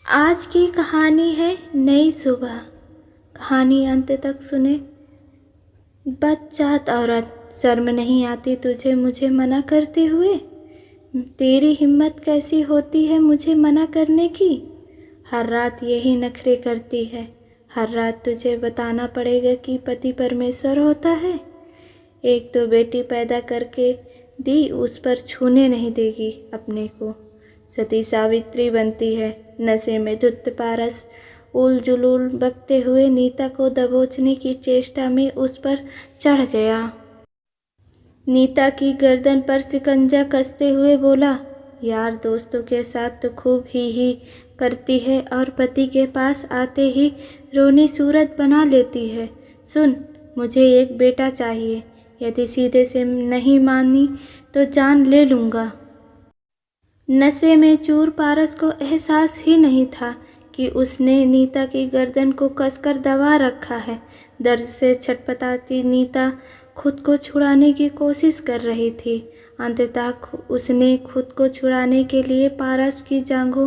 आज की कहानी है नई सुबह। कहानी अंत तक सुने। बदजात औरत, शर्म नहीं आती तुझे मुझे मना करते हुए? तेरी हिम्मत कैसी होती है मुझे मना करने की? हर रात यही नखरे करती है। हर रात तुझे बताना पड़ेगा कि पति परमेश्वर होता है। एक तो बेटी पैदा करके दी, उस पर छूने नहीं देगी अपने को। सती सावित्री बनती है। नशे में धुत पारस उल जुलूल बकते हुए नीता को दबोचने की चेष्टा में उस पर चढ़ गया। नीता की गर्दन पर शिकंजा कसते हुए बोला, यार दोस्तों के साथ तो खूब ही करती है और पति के पास आते ही रोनी सूरत बना लेती है। सुन, मुझे एक बेटा चाहिए। यदि सीधे से नहीं मानी तो जान ले लूँगा। नशे में चूर पारस को एहसास ही नहीं था कि उसने नीता की गर्दन को कसकर दबा रखा है। दर्द से छटपटाती नीता खुद को छुड़ाने की कोशिश कर रही थी। अंततः उसने खुद को छुड़ाने के लिए पारस की जांघों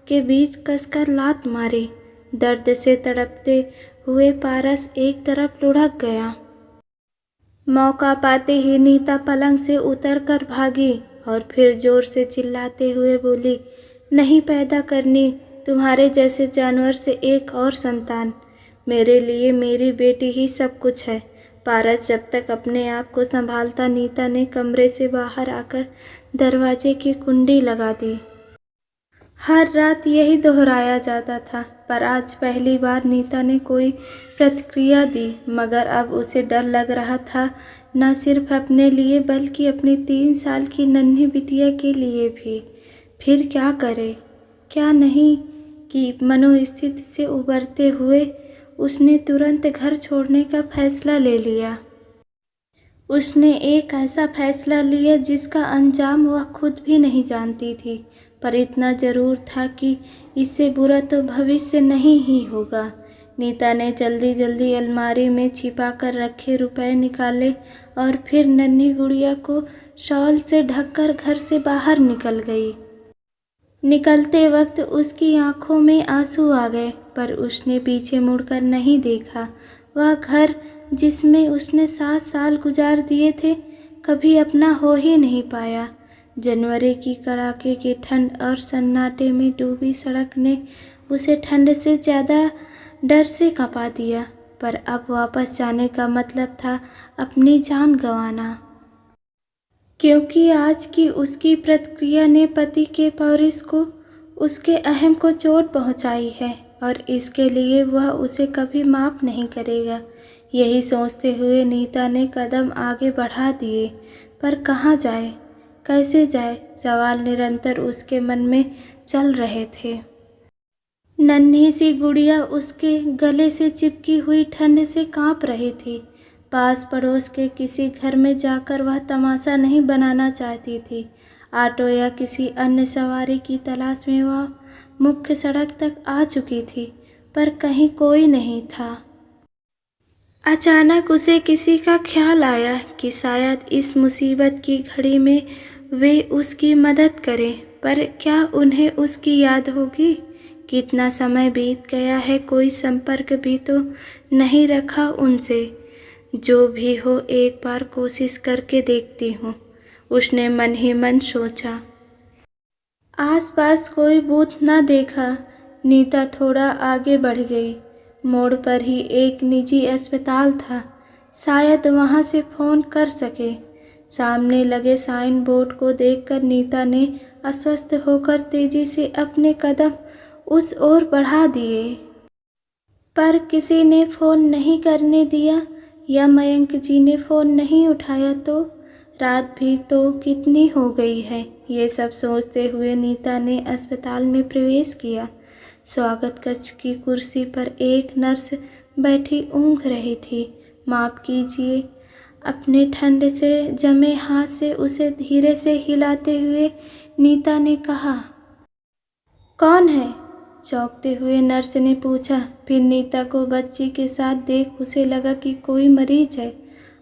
के बीच कसकर लात मारी। दर्द से तड़पते हुए पारस एक तरफ लुढ़क गया। मौका पाते ही नीता पलंग से उतरकर भागी और फिर जोर से चिल्लाते हुए बोली, नहीं पैदा करनी तुम्हारे जैसे जानवर से एक और संतान। मेरे लिए मेरी बेटी ही सब कुछ है। पारस जब तक अपने आप को संभालता, नीता ने कमरे से बाहर आकर दरवाजे की कुंडी लगा दी। हर रात यही दोहराया जाता था, पर आज पहली बार नीता ने कोई प्रतिक्रिया दी। मगर अब उसे डर लग रहा था, न सिर्फ अपने लिए बल्कि अपनी 3 साल की नन्ही बिटिया के लिए भी। फिर क्या करे, क्या नहीं कि मनोस्थिति से उबरते हुए उसने तुरंत घर छोड़ने का फैसला ले लिया। उसने एक ऐसा फैसला लिया जिसका अंजाम वह खुद भी नहीं जानती थी, पर इतना जरूर था कि इससे बुरा तो भविष्य नहीं ही होगा। नीता ने जल्दी जल्दी अलमारी में छिपा कर रखे रुपए निकाले और फिर नन्ही गुड़िया को शॉल से ढककर घर से बाहर निकल गई। निकलते वक्त उसकी आंखों में आंसू आ गए, पर उसने पीछे मुड़कर नहीं देखा। वह घर जिसमें उसने 7 साल गुजार दिए थे, कभी अपना हो ही नहीं पाया। जनवरी की कड़ाके की ठंड और सन्नाटे में डूबी सड़क ने उसे ठंड से ज़्यादा डर से कंपा दिया। पर अब वापस जाने का मतलब था अपनी जान गंवाना, क्योंकि आज की उसकी प्रतिक्रिया ने पति के पौरुष को, उसके अहम को चोट पहुंचाई है और इसके लिए वह उसे कभी माफ़ नहीं करेगा। यही सोचते हुए नीता ने कदम आगे बढ़ा दिए, पर कहाँ जाए, कैसे जाए, सवाल निरंतर उसके मन में चल रहे थे। नन्ही सी गुड़िया उसके गले से चिपकी हुई ठंड से कांप रही थी। पास पड़ोस के किसी घर में जाकर वह तमाशा नहीं बनाना चाहती थी। ऑटो या किसी अन्य सवारी की तलाश में वह मुख्य सड़क तक आ चुकी थी, पर कहीं कोई नहीं था। अचानक उसे किसी का ख्याल आया कि शायद इस मुसीबत की घड़ी में वे उसकी मदद करें, पर क्या उन्हें उसकी याद होगी? कितना समय बीत गया है, कोई संपर्क भी तो नहीं रखा उनसे। जो भी हो, एक बार कोशिश करके देखती हूँ, उसने मन ही मन सोचा। आसपास कोई बूथ न देखा, नीता थोड़ा आगे बढ़ गई। मोड़ पर ही एक निजी अस्पताल था, शायद वहां से फ़ोन कर सके। सामने लगे साइन बोर्ड को देखकर नीता ने अस्वस्थ होकर तेजी से अपने कदम उस ओर बढ़ा दिए, पर किसी ने फ़ोन नहीं करने दिया, या मयंक जी ने फ़ोन नहीं उठाया तो रात भी तो कितनी हो गई है। ये सब सोचते हुए नीता ने अस्पताल में प्रवेश किया। स्वागत कक्ष की कुर्सी पर एक नर्स बैठी ऊँघ रही थी। माफ़ कीजिए, अपने ठंड से जमे हाथ से उसे धीरे से हिलाते हुए नीता ने कहा। कौन है? चौंकते हुए नर्स ने पूछा। फिर नीता को बच्ची के साथ देख उसे लगा कि कोई मरीज है,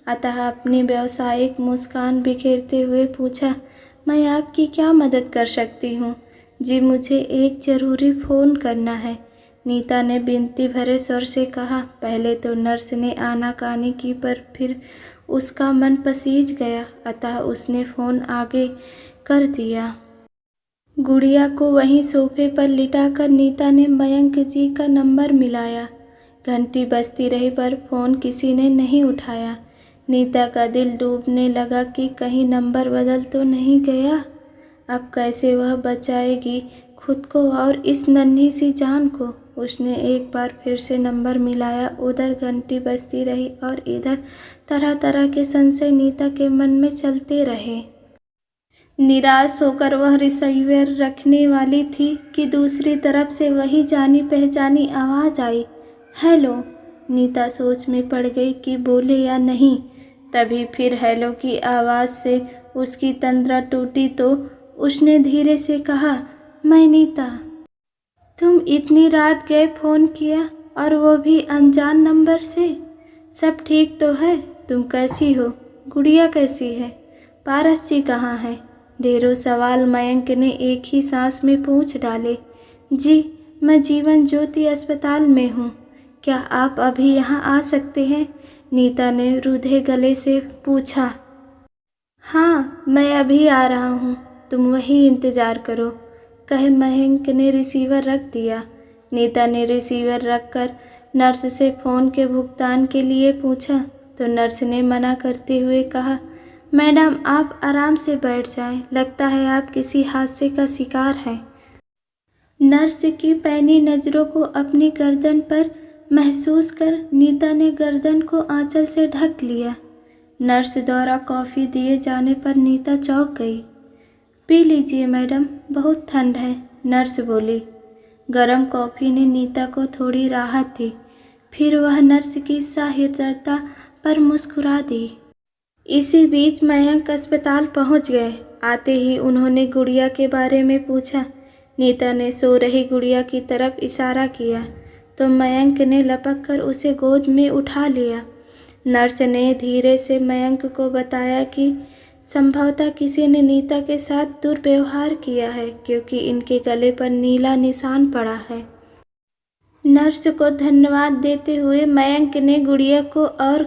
अतः अपनी व्यावसायिक मुस्कान बिखेरते हुए पूछा, मैं आपकी क्या मदद कर सकती हूँ? जी मुझे एक ज़रूरी फ़ोन करना है, नीता ने विनती भरे स्वर से कहा। पहले तो नर्स ने आनाकानी की पर फिर उसका मन पसीज गया, अतः उसने फ़ोन आगे कर दिया। गुड़िया को वहीं सोफे पर लिटाकर नीता ने मयंक जी का नंबर मिलाया। घंटी बजती रही पर फ़ोन किसी ने नहीं उठाया। नीता का दिल डूबने लगा कि कहीं नंबर बदल तो नहीं गया। अब कैसे वह बचाएगी खुद को और इस नन्ही सी जान को। उसने एक बार फिर से नंबर मिलाया। उधर घंटी बजती रही और इधर तरह तरह के संशय नीता के मन में चलते रहे। निराश होकर वह रिसीवर रखने वाली थी कि दूसरी तरफ से वही जानी पहचानी आवाज़ आई। हेलो। नीता सोच में पड़ गई कि बोले या नहीं। तभी फिर हेलो की आवाज़ से उसकी तंद्रा टूटी तो उसने धीरे से कहा, मैं नीता। तुम इतनी रात गए फ़ोन किया और वो भी अनजान नंबर से। सब ठीक तो है? तुम कैसी हो? गुड़िया कैसी है? पारस जी कहाँ हैं? ढेरों सवाल मयंक ने एक ही सांस में पूछ डाले। जी मैं जीवन ज्योति अस्पताल में हूँ, क्या आप अभी यहाँ आ सकते हैं? नीता ने रुधे गले से पूछा। हाँ मैं अभी आ रहा हूँ, तुम वहीं इंतज़ार करो, कहे मयंक ने रिसीवर रख दिया। नीता ने रिसीवर रखकर नर्स से फ़ोन के भुगतान के लिए पूछा तो नर्स ने मना करते हुए कहा, मैडम आप आराम से बैठ जाएं, लगता है आप किसी हादसे का शिकार हैं। नर्स की पैनी नज़रों को अपनी गर्दन पर महसूस कर नीता ने गर्दन को आंचल से ढक लिया। नर्स द्वारा कॉफ़ी दिए जाने पर नीता चौंक गई। पी लीजिए मैडम, बहुत ठंड है, नर्स बोली। गरम कॉफ़ी ने नीता को थोड़ी राहत दी। फिर वह नर्स की साहृदयता पर मुस्कुरा दी। इसी बीच मयंक अस्पताल पहुंच गए। आते ही उन्होंने गुड़िया के बारे में पूछा। नीता ने सो रही गुड़िया की तरफ इशारा किया तो मयंक ने लपक कर उसे गोद में उठा लिया। नर्स ने धीरे से मयंक को बताया कि संभवतः किसी ने नीता के साथ दुर्व्यवहार किया है, क्योंकि इनके गले पर नीला निशान पड़ा है। नर्स को धन्यवाद देते हुए मयंक ने गुड़िया को और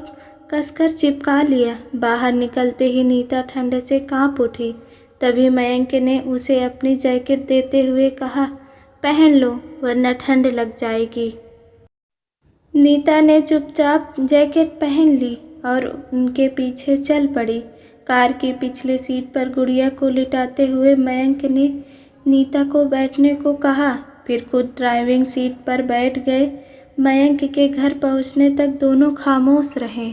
कसकर चिपका लिया। बाहर निकलते ही नीता ठंड से कांप उठी। तभी मयंक ने उसे अपनी जैकेट देते हुए कहा, पहन लो वरना ठंड लग जाएगी। नीता ने चुपचाप जैकेट पहन ली और उनके पीछे चल पड़ी। कार की पिछली सीट पर गुड़िया को लिटाते हुए मयंक ने नीता को बैठने को कहा, फिर खुद ड्राइविंग सीट पर बैठ गए। मयंक के घर पहुंचने तक दोनों खामोश रहे।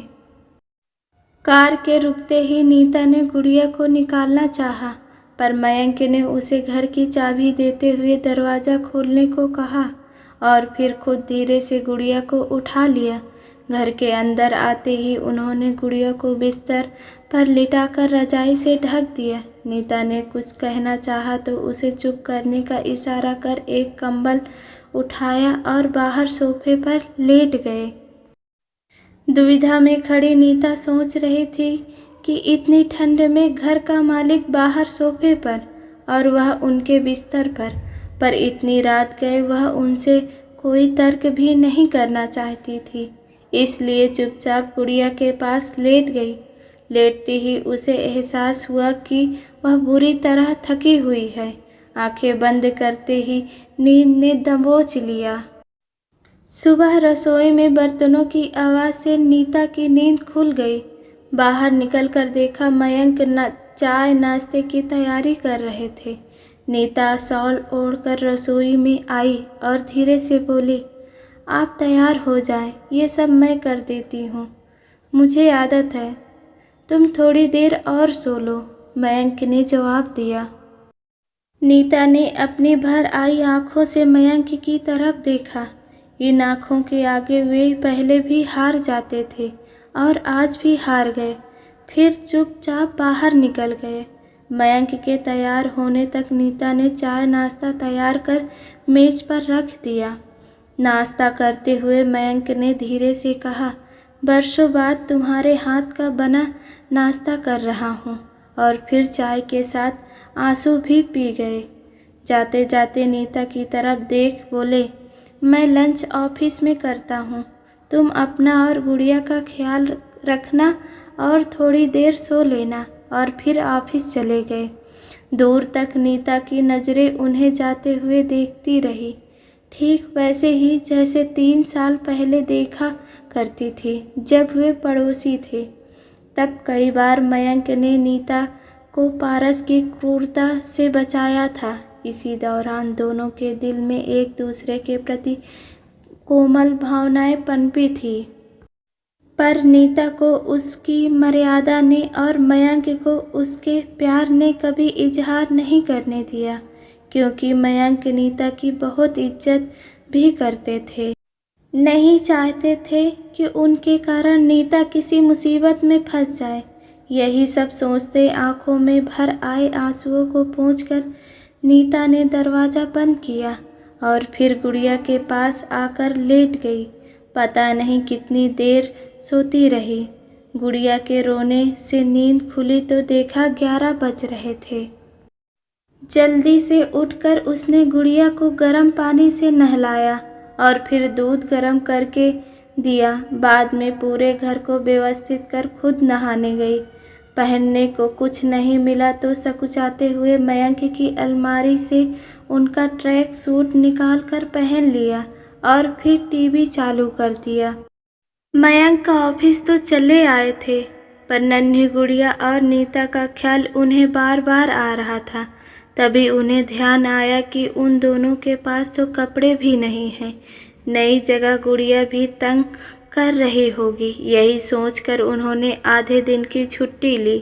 कार के रुकते ही नीता ने गुड़िया को निकालना चाहा, पर मयंक ने उसे घर की चाबी देते हुए दरवाज़ा खोलने को कहा और फिर खुद धीरे से गुड़िया को उठा लिया। घर के अंदर आते ही उन्होंने गुड़िया को बिस्तर पर लिटाकर रजाई से ढक दिया। नीता ने कुछ कहना चाहा तो उसे चुप करने का इशारा कर एक कंबल उठाया और बाहर सोफे पर लेट गए। दुविधा में खड़ी नीता सोच रही थी कि इतनी ठंड में घर का मालिक बाहर सोफे पर और वह उनके बिस्तर पर इतनी रात गए वह उनसे कोई तर्क भी नहीं करना चाहती थी, इसलिए चुपचाप गुड़िया के पास लेट गई। लेटते ही उसे एहसास हुआ कि वह बुरी तरह थकी हुई है। आंखें बंद करते ही नींद ने दबोच लिया। सुबह रसोई में बर्तनों की आवाज़ से नीता की नींद खुल गई। बाहर निकलकर देखा मयंक चाय नाश्ते की तैयारी कर रहे थे। नीता शॉल ओढ़कर रसोई में आई और धीरे से बोली, आप तैयार हो जाएं, ये सब मैं कर देती हूँ, मुझे आदत है। तुम थोड़ी देर और सो लो, मयंक ने जवाब दिया। नीता ने अपनी भर आई आंखों से मयंक की तरफ देखा। इन आँखों के आगे वे पहले भी हार जाते थे और आज भी हार गए। फिर चुपचाप बाहर निकल गए। मयंक के तैयार होने तक नीता ने चाय नाश्ता तैयार कर मेज पर रख दिया। नाश्ता करते हुए मयंक ने धीरे से कहा, बरसों बाद तुम्हारे हाथ का बना नाश्ता कर रहा हूँ। और फिर चाय के साथ आंसू भी पी गए। जाते जाते नीता की तरफ देख बोले, मैं लंच ऑफिस में करता हूँ, तुम अपना और गुड़िया का ख्याल रखना और थोड़ी देर सो लेना। और फिर ऑफिस चले गए। दूर तक नीता की नज़रें उन्हें जाते हुए देखती रही, ठीक वैसे ही जैसे 3 साल पहले देखा करती थी जब वे पड़ोसी थे। तब कई बार मयंक ने नीता को पारस की क्रूरता से बचाया था। इसी दौरान दोनों के दिल में एक दूसरे के प्रति कोमल भावनाएं पनपी थी, पर नीता को उसकी मर्यादा ने और मयंक को उसके प्यार ने कभी इजहार नहीं करने दिया, क्योंकि मयंक नीता की बहुत इज्जत भी करते थे। नहीं चाहते थे कि उनके कारण नीता किसी मुसीबत में फंस जाए। यही सब सोचते आंखों में भर आए आंसुओं को पोंछकर नीता ने दरवाज़ा बंद किया और फिर गुड़िया के पास आकर लेट गई। पता नहीं कितनी देर सोती रही। गुड़िया के रोने से नींद खुली तो देखा 11 बज रहे थे। जल्दी से उठकर उसने गुड़िया को गर्म पानी से नहलाया और फिर दूध गर्म करके दिया। बाद में पूरे घर को व्यवस्थित कर खुद नहाने गई। पहनने को कुछ नहीं मिला तो सकुचाते हुए मयंक की अलमारी से उनका ट्रैक सूट निकाल कर पहन लिया और फिर टीवी चालू कर दिया। मयंक का ऑफिस तो चले आए थे, पर नन्ही गुड़िया और नीता का ख्याल उन्हें बार बार आ रहा था। तभी उन्हें ध्यान आया कि उन दोनों के पास तो कपड़े भी नहीं हैं। नई जगह गुड़िया भी तंग कर रही होगी। यही सोचकर उन्होंने आधे दिन की छुट्टी ली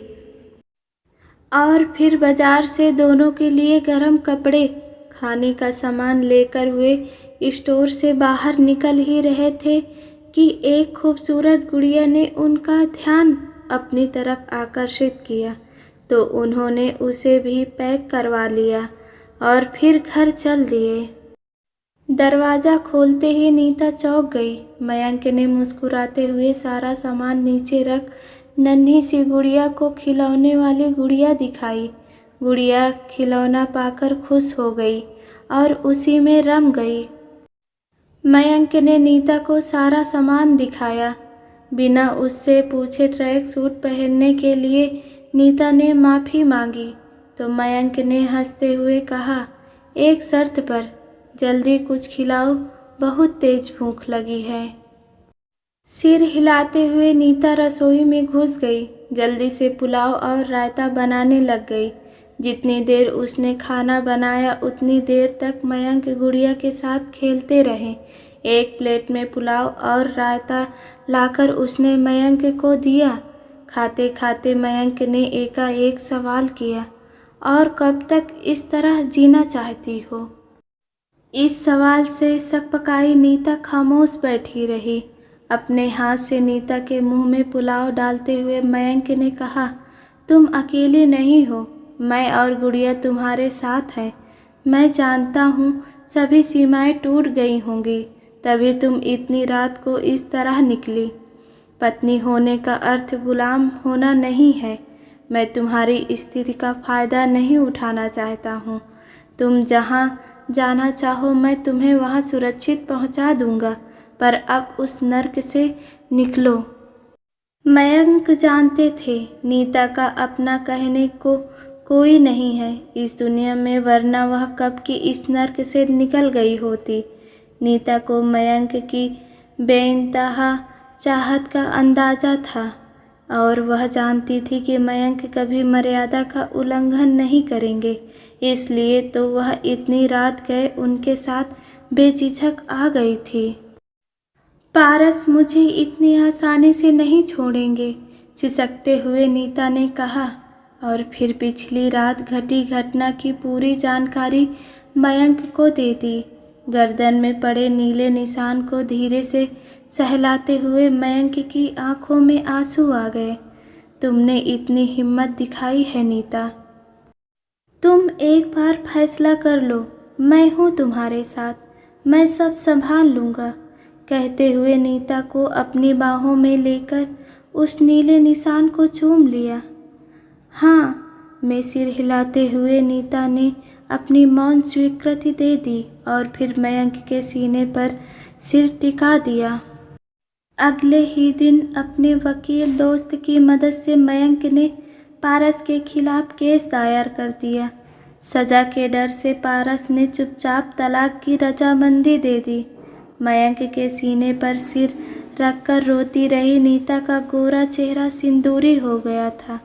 और फिर बाजार से दोनों के लिए गर्म कपड़े, खाने का सामान लेकर वे स्टोर से बाहर निकल ही रहे थे कि एक खूबसूरत गुड़िया ने उनका ध्यान अपनी तरफ आकर्षित किया, तो उन्होंने उसे भी पैक करवा लिया और फिर घर चल दिए। दरवाज़ा खोलते ही नीता चौंक गई। मयंक ने मुस्कुराते हुए सारा सामान नीचे रख नन्ही सी गुड़िया को खिलौने वाली गुड़िया दिखाई। गुड़िया खिलौना पाकर खुश हो गई और उसी में रम गई। मयंक ने नीता को सारा सामान दिखाया। बिना उससे पूछे ट्रैक सूट पहनने के लिए नीता ने माफ़ी मांगी, तो मयंक ने हंसते हुए कहा, एक शर्त पर, जल्दी कुछ खिलाओ, बहुत तेज भूख लगी है। सिर हिलाते हुए नीता रसोई में घुस गई। जल्दी से पुलाव और रायता बनाने लग गई। जितनी देर उसने खाना बनाया उतनी देर तक मयंक गुड़िया के साथ खेलते रहे। एक प्लेट में पुलाव और रायता लाकर उसने मयंक को दिया। खाते खाते मयंक ने एकाएक सवाल किया, और कब तक इस तरह जीना चाहती हो? इस सवाल से सकपकाई नीता खामोश बैठी रही। अपने हाथ से नीता के मुंह में पुलाव डालते हुए मयंक ने कहा, तुम अकेले नहीं हो, मैं और गुड़िया तुम्हारे साथ हैं। मैं जानता हूँ सभी सीमाएं टूट गई होंगी, तभी तुम इतनी रात को इस तरह निकली। पत्नी होने का अर्थ गुलाम होना नहीं है। मैं तुम्हारी स्थिति का फ़ायदा नहीं उठाना चाहता हूँ। तुम जहाँ जाना चाहो मैं तुम्हें वहाँ सुरक्षित पहुँचा दूँगा, पर अब उस नर्क से निकलो। मयंक जानते थे नीता का अपना कहने को कोई नहीं है इस दुनिया में, वरना वह कब की इस नर्क से निकल गई होती। नीता को मयंक की बेइंतहा चाहत का अंदाज़ा था और वह जानती थी कि मयंक कभी मर्यादा का उल्लंघन नहीं करेंगे। इसलिए तो वह इतनी रात गए उनके साथ बेझिझक आ गई थी। पारस मुझे इतनी आसानी से नहीं छोड़ेंगे, सिसकते हुए नीता ने कहा, और फिर पिछली रात घटी घटना की पूरी जानकारी मयंक को दे दी। गर्दन में पड़े नीले निशान को धीरे से सहलाते हुए मयंक की आंखों में आंसू आ गए। तुमने इतनी हिम्मत दिखाई है नीता। तुम एक बार फैसला कर लो, मैं हूँ तुम्हारे साथ, मैं सब संभाल लूँगा। कहते हुए नीता को अपनी बाहों में लेकर उस नीले निशान को चूम लिया। हाँ, मैं सिर हिलाते हुए नीता ने अपनी मौन स्वीकृति दे दी और फिर मयंक के सीने पर सिर टिका दिया। अगले ही दिन अपने वकील दोस्त की मदद से मयंक ने पारस के खिलाफ केस दायर कर दिया। सजा के डर से पारस ने चुपचाप तलाक की रजामंदी दे दी। मयंक के सीने पर सिर रखकर रोती रही नीता का गोरा चेहरा सिंदूरी हो गया था।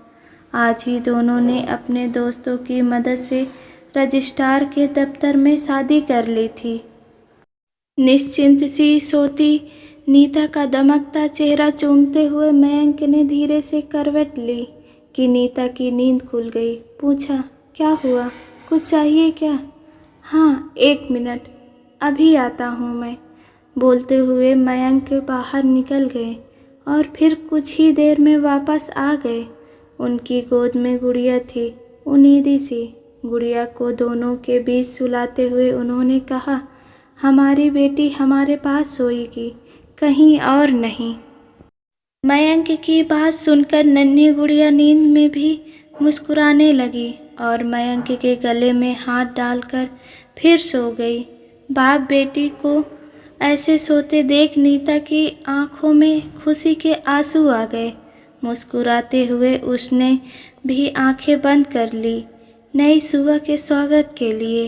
आज ही दोनों ने अपने दोस्तों की मदद से रजिस्ट्रार के दफ्तर में शादी कर ली थी। निश्चिंत सी सोती नीता का दमकता चेहरा चूमते हुए मयंक ने धीरे से करवट ली कि नीता की नींद खुल गई। पूछा, क्या हुआ, कुछ चाहिए क्या? हाँ, 1 मिनट, अभी आता हूँ मैं। बोलते हुए मयंक बाहर निकल गए और फिर कुछ ही देर में वापस आ गए। उनकी गोद में गुड़िया थी, उनीदी सी। गुड़िया को दोनों के बीच सुलाते हुए उन्होंने कहा, हमारी बेटी हमारे पास सोएगी, कहीं और नहीं। मयंक की बात सुनकर नन्ही गुड़िया नींद में भी मुस्कुराने लगी और मयंक के गले में हाथ डालकर फिर सो गई। बाप बेटी को ऐसे सोते देख नीता की आंखों में खुशी के आंसू आ गए। मुस्कुराते हुए उसने भी आंखें बंद कर ली, नई सुबह के स्वागत के लिए।